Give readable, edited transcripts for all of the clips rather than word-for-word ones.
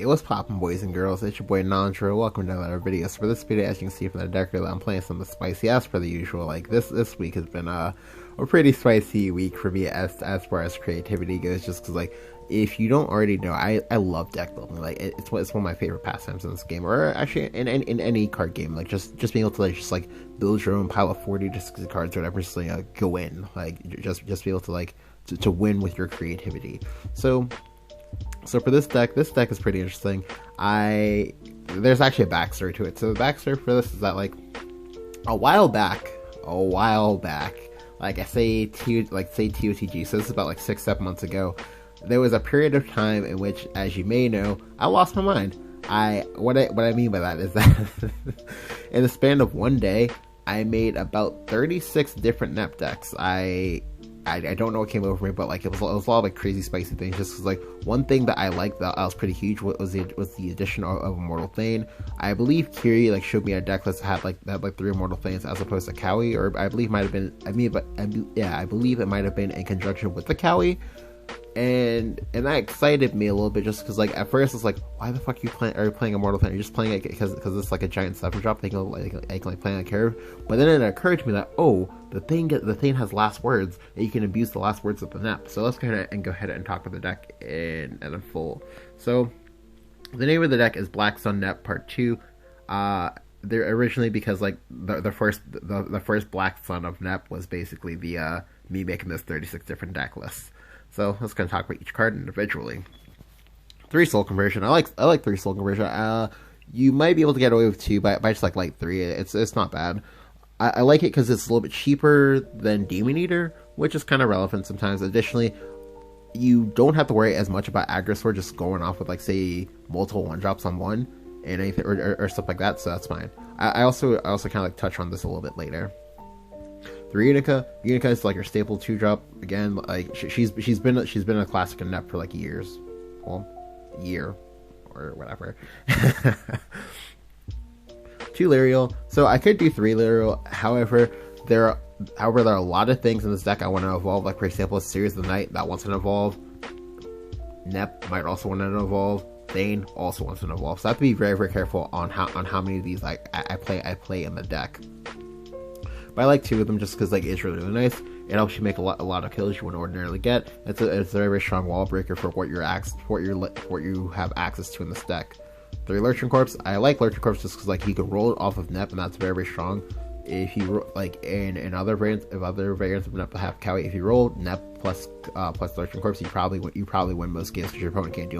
It was poppin', boys and girls. It's your boy Nandro. Welcome to another video. So for this video, as you can see from the deck, I'm playing something spicy as per the usual. Like this week has been a pretty spicy week for me as far as creativity goes. Just because, like, if you don't already know, I love deck building. Like it's one of my favorite pastimes in this game, or actually in any card game. Like just being able to just build your own pile of 40 just cards or whatever, just go in. Like just be able to to win with your creativity. So for this deck is pretty interesting. There's actually a backstory to it. So the backstory for this is that, like, a while back, like I say TOTG, so this is about like 6-7 months ago, there was a period of time in which, as you may know, I lost my mind. What I mean by that is that in the span of one day, I made about 36 different Nep decks. I don't know what came over me, but like it was a lot of like crazy spicy things. Just because, like, one thing that I liked that was pretty huge was the addition of Immortal Thane. I believe Kiri showed me a deck list that had 3 Immortal Thanes as opposed to khawy, or I believe I believe it might have been in conjunction with the khawy. And that excited me a little bit, just because, like, at first it's like, why the fuck are you playing Immortal Thane? You're just playing it because it's like a giant 7-drop. They can play on a curve. But then it occurred to me that, oh, the thing has last words, and you can abuse the last words of the Nep. So let's go ahead and talk about the deck in full. So the name of the deck is Black Sun Nep Part 2. They're originally because, like, the first Black Sun of Nep was basically the me making this 36 different deck lists. So let's kind of talk about each card individually. 3 soul conversion. I like 3 soul conversion. You might be able to get away with 2, but I just like 3. It's not bad. I like it because it's a little bit cheaper than Demon Eater, which is kind of relevant sometimes. Additionally, you don't have to worry as much about aggro sword just going off with, like, say, multiple 1-drops on one and anything or stuff like that. So that's fine. I also kind of touch on this a little bit later. 3 Unica is like your staple 2-drop. Again, like she's been a classic in Nep for like years, well, year or whatever. 2 Lyrial. So I could do 3 Lyrial. However, there are a lot of things in this deck I want to evolve. Like, for example, Series of the Night that wants to evolve. Nep might also want to evolve. Thane also wants to evolve. So I have to be very, very careful on how many of these I play in the deck. But I like 2 of them just because, like, it's really, really nice. It helps you make a lot of kills you wouldn't ordinarily get. It's a very, very strong wall breaker for what you have access to in this deck. 3 Lurching Corpse. I like Lurching Corpse just because, like, you can roll it off of Nep, and that's very, very strong. If you like in other variants of Nep that have khawy, if you roll Nep plus Lurching Corpse, you probably win most games because your opponent can't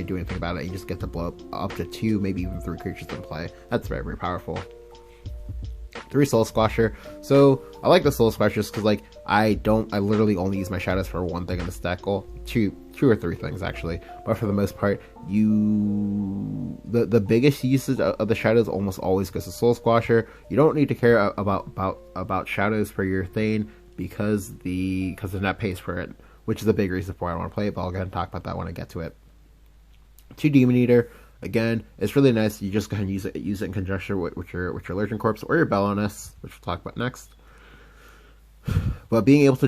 do anything about it. You just get to blow up to 2, maybe even 3 creatures in play. That's very, very powerful. 3 Soul Squasher. So I like the Soul Squasher just because, like, I literally only use my shadows for one thing in this deck. Well, two or 3 things actually, but for the most part, the biggest usage of the shadows almost always goes to Soul Squasher. You don't need to care about shadows for your Thane because the Nep pays for it, which is a big reason for why I want to play it. But I'll go ahead and talk about that when I get to it. 2 Demon Eater. Again, it's really nice. You just go ahead and use it in conjunction with your Lurching Corpse or your Belloness, which we'll talk about next. But being able to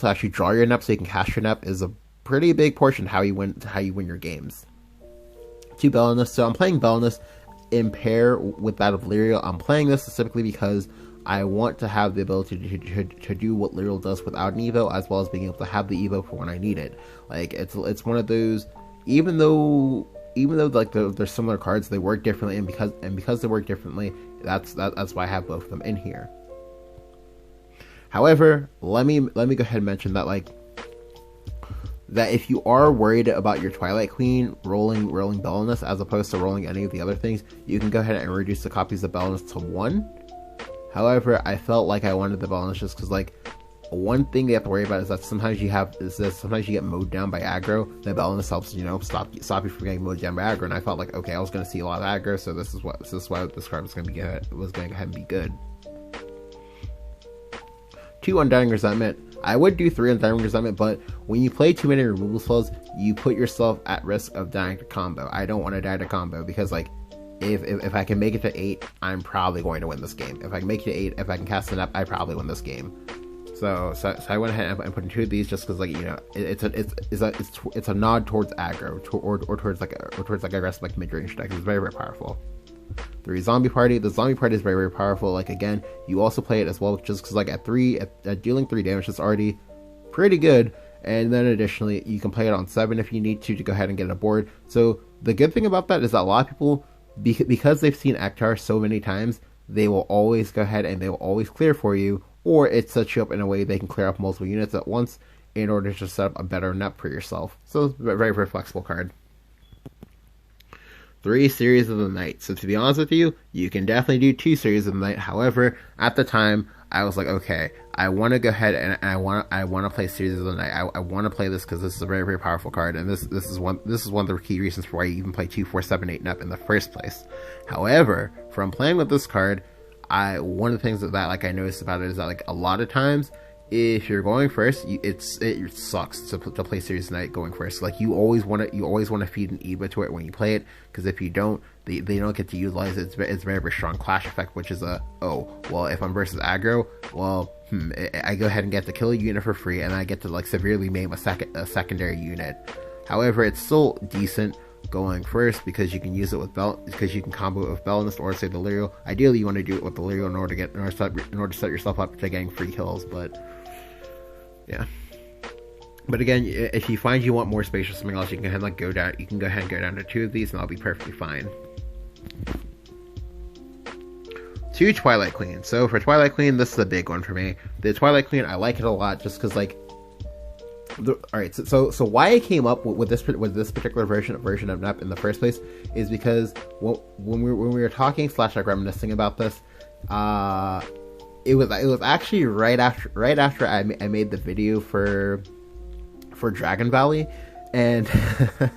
actually draw your Nep so you can cast your Nep is a pretty big portion of how you win your games. 2 Belloness. So I'm playing Belloness in pair with that of Lyrial. I'm playing this specifically because I want to have the ability to do what Lyrial does without an Evo, as well as being able to have the Evo for when I need it. Like, it's one of those, even though like they're similar cards, they work differently, and because they work differently, that's why I have both of them in here. However, let me go ahead and mention that, like, that if you are worried about your Twilight Queen rolling Belloness as opposed to rolling any of the other things, you can go ahead and reduce the copies of Belloness to 1. However, I felt like I wanted the Belloness just because, like, one thing you have to worry about is that sometimes you get mowed down by aggro. The Belloness helps, stop you from getting mowed down by aggro. And I felt like, okay, I was going to see a lot of aggro, so this is why this card was going to go ahead and be good. 2 Undying Resentment. I would do 3 Undying Resentment, but when you play too many removal spells, you put yourself at risk of dying to combo. I don't want to die to combo because, like, if I can make it to 8, I'm probably going to win this game. If I can make it to 8, if I can cast it up, I probably win this game. So I went ahead and put in 2 of these just because, like, you know, it's a nod towards aggro or towards like aggressive like mid range decks. It's very, very powerful. 3 zombie party. The zombie party is very, very powerful. Like, again, you also play it as well just because, like, at dealing 3 damage, it's already pretty good. And then additionally, you can play it on 7 if you need to go ahead and get a board. So the good thing about that is that a lot of people, because they've seen Ektar so many times, they will always go ahead and they will always clear for you, or it sets you up in a way they can clear up multiple units at once in order to set up a better Nep for yourself. So it's a very, very flexible card. 3 Series of the Night. So to be honest with you, you can definitely do 2 Series of the Night. However, at the time, I was like, okay, I want to go ahead and I want to play Series of the Night. I want to play this because this is a very, very powerful card, and this is one of the key reasons for why you even play 2, 4, 7, 8 Nep in the first place. However, from playing with this card, one of the things that like I noticed about it is that, like, a lot of times, if you're going first, it sucks to play Series Night going first. Like, you always want to feed an EVA to it when you play it, because if you don't, they don't get to utilize it. It's very, very strong clash effect, which is if I'm versus aggro, I go ahead and get to kill a unit for free, and I get to, like, severely maim a secondary unit. However, it's still decent going first because you can use it with because you can combo it with Bellenist or say the Delirium. Ideally, you want to do it with the Delirium in order to set yourself up to getting free kills, but yeah. But again, if you find you want more space or something else, you can go ahead and go down to 2 of these, and that'll be perfectly fine. 2 Twilight Queen. So for Twilight Queen, this is a big one for me. The Twilight Queen, I like it a lot just because, like, alright, so why I came up with this particular version of Nep in the first place is because when we were talking / reminiscing about this, it was actually right after I made the video for Dragon Valley, and it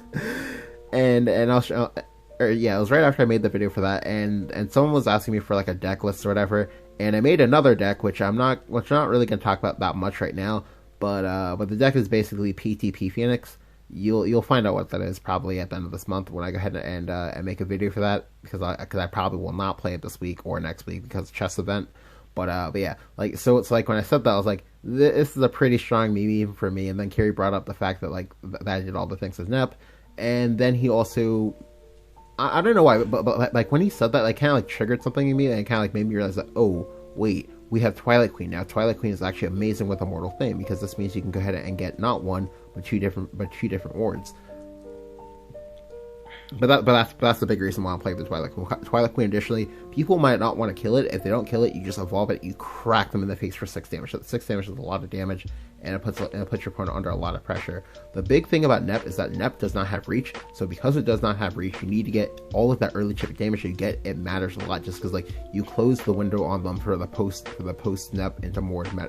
was right after I made the video for that, and someone was asking me for, like, a deck list or whatever, and I made another deck which I'm not really going to talk about that much right now. But the deck is basically PTP Phoenix. You'll find out what that is probably at the end of this month when I go ahead and make a video for that, because I probably will not play it this week or next week because of chess event. But yeah, like, so it's like when I said that, I was like, this is a pretty strong meme even for me. And then Kerry brought up the fact that, like, that I did all the things as Nep, and then he also, I don't know why, but like when he said that, like, kind of like triggered something in me, and kind of like made me realize that, oh wait, we have Twilight Queen now. Twilight Queen is actually amazing with Immortal Thane, because this means you can go ahead and get not 1 but 2 different wards. But that's the big reason why I'm playing the Twilight Queen. Twilight Queen, additionally, people might not want to kill it. If they don't kill it, you just evolve it, you crack them in the face for 6 damage. So 6 damage is a lot of damage, and it puts your opponent under a lot of pressure. The big thing about Nep is that Nep does not have reach, so because it does not have reach, you need to get all of that early chip damage you get. It matters a lot, just because, like, you close the window on them for the post Nep into Mord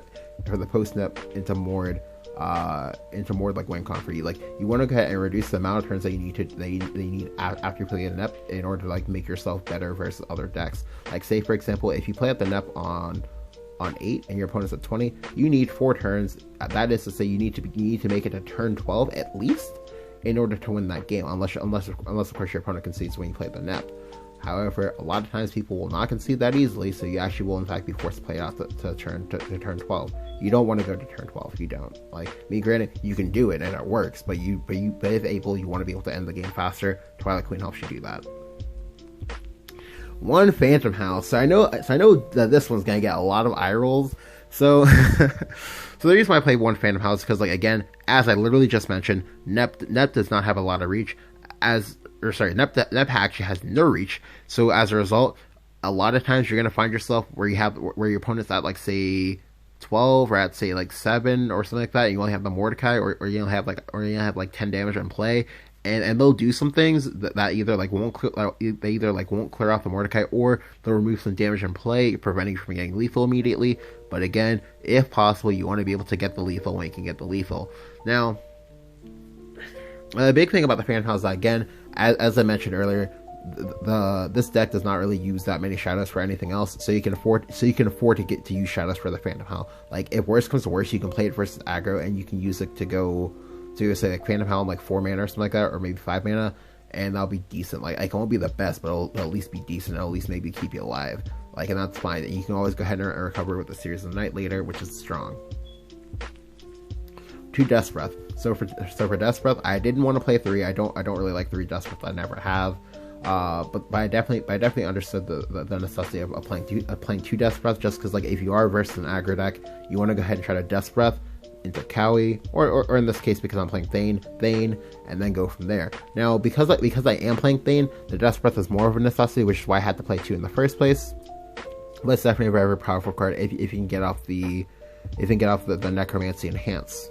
like WinCon for you. Like, you want to go ahead and reduce the amount of turns that you need after you play the Nep in order to, like, make yourself better versus other decks. Like, say for example, if you play at the Nep on 8 and your opponent's at 20, you need 4 turns. That is to say, you need to make it to turn 12 at least in order to win that game, unless of course your opponent concedes when you play the Nep. However, a lot of times people will not concede that easily, so you actually will in fact be forced to play it out to turn 12. You don't want to go to turn 12 if you don't. Like, me, granted, you can do it and it works, but if able, you want to be able to end the game faster. Twilight Queen helps you do that. 1 Phantom House. So I know that this one's gonna get a lot of eye rolls. So so the reason why I play 1 Phantom House is because, like, again, as I literally just mentioned, Nep does not have a lot of reach. Nep actually has no reach. So as a result, a lot of times you're gonna find yourself where your opponent's at, like, say 12 or at, say, like 7 or something like that, and you only have the Mordecai, or you only have like 10 damage in play, and they'll do some things that either won't clear off the Mordecai, or they'll remove some damage in play, preventing you from getting lethal immediately. But again, if possible, you want to be able to get the lethal when you can get the lethal. Now, the big thing about the Phantom House is that, again, as I mentioned earlier, this deck does not really use that many shadows for anything else, so you can afford to use shadows for the Phantom Howl. Like, if worst comes to worst, you can play it versus aggro, and you can use it to go to, say, like, Phantom Howl in, like, 4 mana or something like that, or maybe 5 mana, and that'll be decent. Like, it won't be the best, but it'll at least be decent. It'll at least maybe keep you alive. Like, and that's fine. You can always go ahead and recover with the Series of the Night later, which is strong. 2 Death Breath. So for Death Breath, I didn't want to play 3. I don't really like 3 Death Breath. I never have. But I definitely understood the necessity of playing 2 Death Breath, just because like if you are versus an aggro deck, you want to go ahead and try to Death Breath into khawy, or in this case, because I'm playing Thane, and then go from there. Now, because I am playing Thane, the Death Breath is more of a necessity, which is why I had to play 2 in the first place. But it's definitely a very, very powerful card if you can get off the Necromancy Enhance.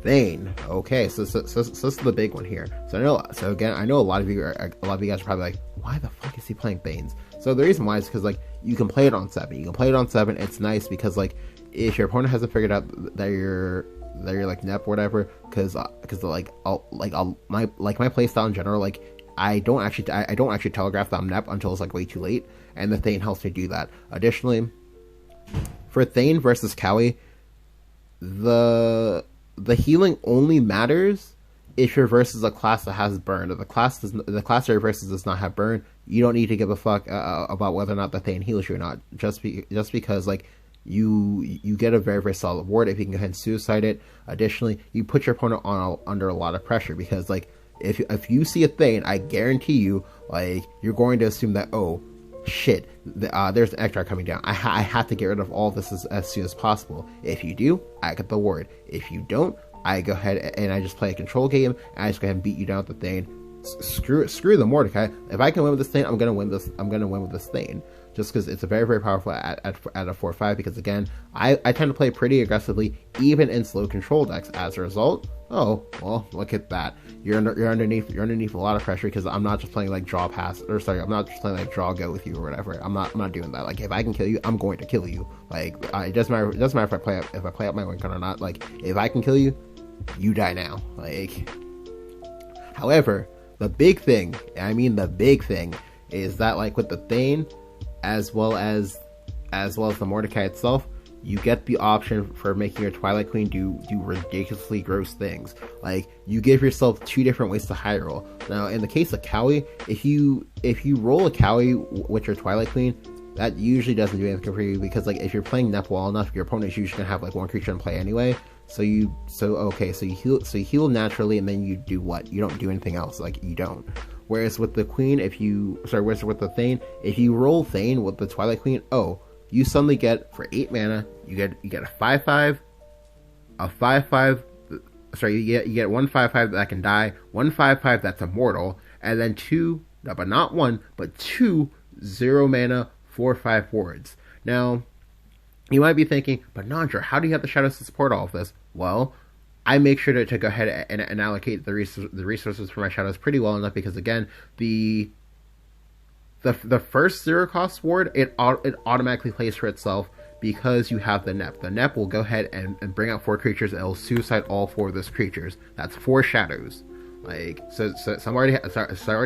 Thane. Okay, so this is the big one here. I know a lot of you guys are probably like, why the fuck is he playing Thanes? So the reason why is because like you can play it on 7. You can play it on 7. It's nice because like if your opponent hasn't figured out that you're like Nep or whatever, because my playstyle in general, like I don't actually telegraph that I'm Nep until it's like way too late, and the Thane helps me do that. Additionally, for Thane versus khawy, the healing only matters if your versus a class that has burn. If the class that your versus does not have burn, you don't need to give a fuck about whether or not the Thane heals you or not. Just because like you get a very, very solid ward if you can go ahead and suicide it. Additionally, you put your opponent under a lot of pressure, because like if you see a Thane, I guarantee you like you're going to assume that, oh shit, there's an extra coming down. I have to get rid of all this as soon as possible. If you do, I get the ward. If you don't, I go ahead and I just play a control game, and I just go ahead and beat you down with the Thane. Screw the Mordecai. If I can win with this Thane, I'm gonna win with this Thane. Just because it's a very, very powerful at a 4/5. Because again, I tend to play pretty aggressively, even in slow control decks. As a result, oh well, look at that. You're underneath a lot of pressure, because I'm not just playing like draw pass, or sorry, I'm not just playing like draw go with you or whatever. I'm not doing that. Like if I can kill you, I'm going to kill you. Like it doesn't matter if I play up my win con or not. Like if I can kill you, you die now. Like, however, the big thing, is that like with the Thane, as well as the Mordecai itself, you get the option for making your Twilight Queen do ridiculously gross things. Like you give yourself 2 different ways to high roll. Now in the case of khawy, if you roll a khawy with your Twilight Queen, that usually doesn't do anything for you, because like if you're playing Nep well enough, your opponent is usually gonna have like 1 creature in play anyway. So you heal naturally, and then you do what? You don't do anything else. Like you don't. Whereas with the Queen, with the Thane, if you roll Thane with the Twilight Queen, oh, you suddenly get, for 8 mana, you get a 5/5, a 5/5. Sorry, you get 1 5/5 that can die, 1 5/5 that's immortal, and then 2, but not 1, but 2 0 mana 4/5 wards. Now, you might be thinking, but Nandra, how do you have the shadows to support all of this? Well, I make sure to go ahead and allocate the resources for my shadows pretty well enough, because again, the first 0 cost ward, it automatically plays for itself, because you have the Nep. The Nep will go ahead and bring out 4 creatures, and it will suicide all 4 of those creatures. That's 4 shadows. Like so I already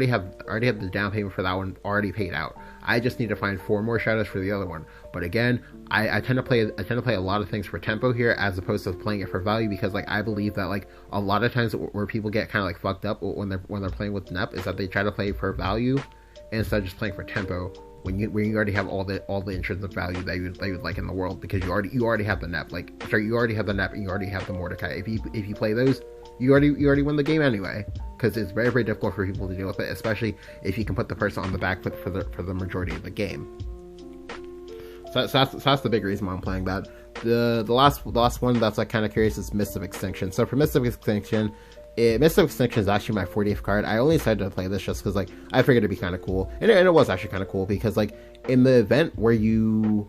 have the down payment for that one already paid out. I just need to find 4 more shadows for the other one. But again, I tend to play a lot of things for tempo here, as opposed to playing it for value, because like I believe that like a lot of times where people get kind of like fucked up when they're playing with Nep is that they try to play for value instead of just playing for tempo, when you already have all the intrinsic value that you would like in the world, because you already have the Nep. You already have the Nep, and you already have the Mordecai. If you play those, you already win the game anyway, because it's very, very difficult for people to deal with it, especially if you can put the person on the back foot for the majority of the game. So that's the big reason why I'm playing that. The last one that's like kind of curious is Mist of Extinction. So for Mist of Extinction, Mist of Extinction is actually my 40th card. I only decided to play this just because like I figured it'd be kind of cool, and it was actually kind of cool, because like in the event where you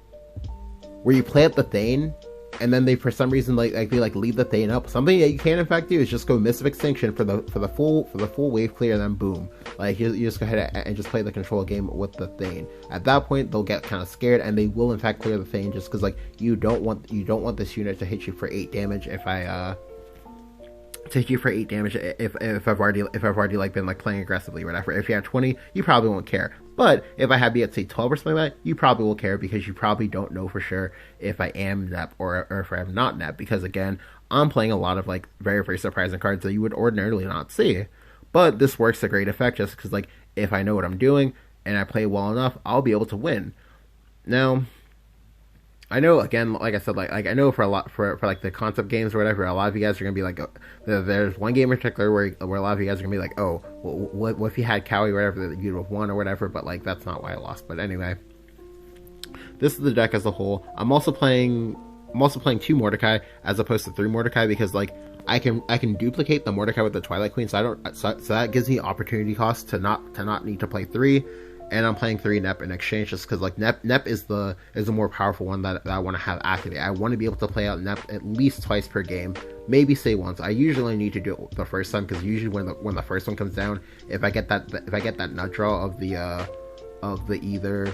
play up the Thane, and then they for some reason they leave the Thane up, something that you can in fact do is just go Mist of Extinction for the full wave clear, and then boom, like you just go ahead and just play the control game with the Thane. At that point, they'll get kind of scared, and they will in fact clear the Thane, just because like you don't want this unit to hit you for 8 damage if I've already like been like playing aggressively or whatever. If you have 20, you probably won't care. But if I have be at say 12 or something like that, you probably will care, because you probably don't know for sure if I am Nep or if I'm not Nep, because again, I'm playing a lot of like very, very surprising cards that you would ordinarily not see. But this works to great effect, just because like if I know what I'm doing and I play well enough, I'll be able to win. Now, I know, again, like I said, like I know for a lot for like the concept games or whatever, a lot of you guys are gonna be like, there's one game in particular where a lot of you guys are gonna be like, oh, well, what if you had khawy or whatever, that you'd have won or whatever, but like that's not why I lost. But anyway, this is the deck as a whole. I'm also playing two Mordecai as opposed to 3 Mordecai because like I can duplicate the Mordecai with the Twilight Queen, so that gives me opportunity cost to not need to play 3. And I'm playing 3 Nep in exchange just because like Nep is the more powerful one that I want to have activate. I want to be able to play out Nep at least twice per game, maybe say once. I usually need to do it the first time because usually when the first one comes down, if I get that nut draw of the either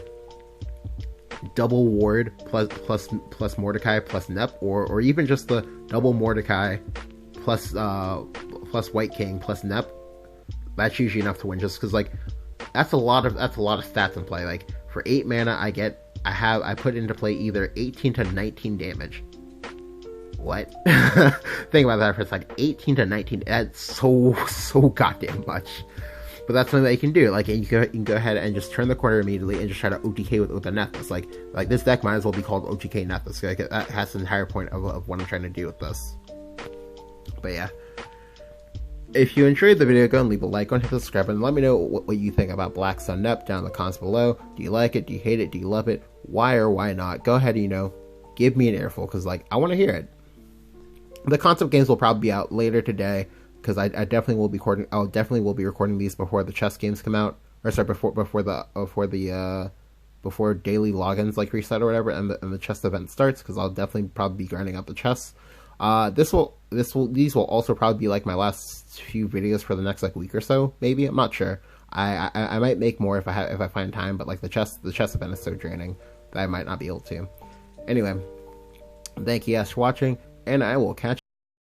double ward plus Mordecai plus Nep or even just the double Mordecai plus White King plus Nep, that's usually enough to win just because like that's a lot of stats in play. Like for 8 mana I put into play either 18 to 19 damage. What? Think about that for a second. 18 to 19, that's so goddamn much. But that's something that you can do. Like you can go ahead and just turn the corner immediately and just try to OTK with a Nethys. Like this deck might as well be called OTK Nethys. Like that's the entire point of what I'm trying to do with this. But yeah. If you enjoyed the video, go and leave a like, go and hit subscribe, and let me know what you think about Black Sun Nep down in the comments below. Do you like it? Do you hate it? Do you love it? Why or why not? Go ahead and, give me an earful, because, like, I want to hear it. The concept games will probably be out later today, because I definitely will be recording these before the chess games come out, or sorry, before daily logins, like, reset or whatever, and the chess event starts, because I'll definitely probably be grinding out the chess. These will also probably be like my last few videos for the next like week or so, maybe. I'm not sure. I might make more if I find time, but like the chess event is so draining that I might not be able to. Anyway, thank you guys for watching, and I will catch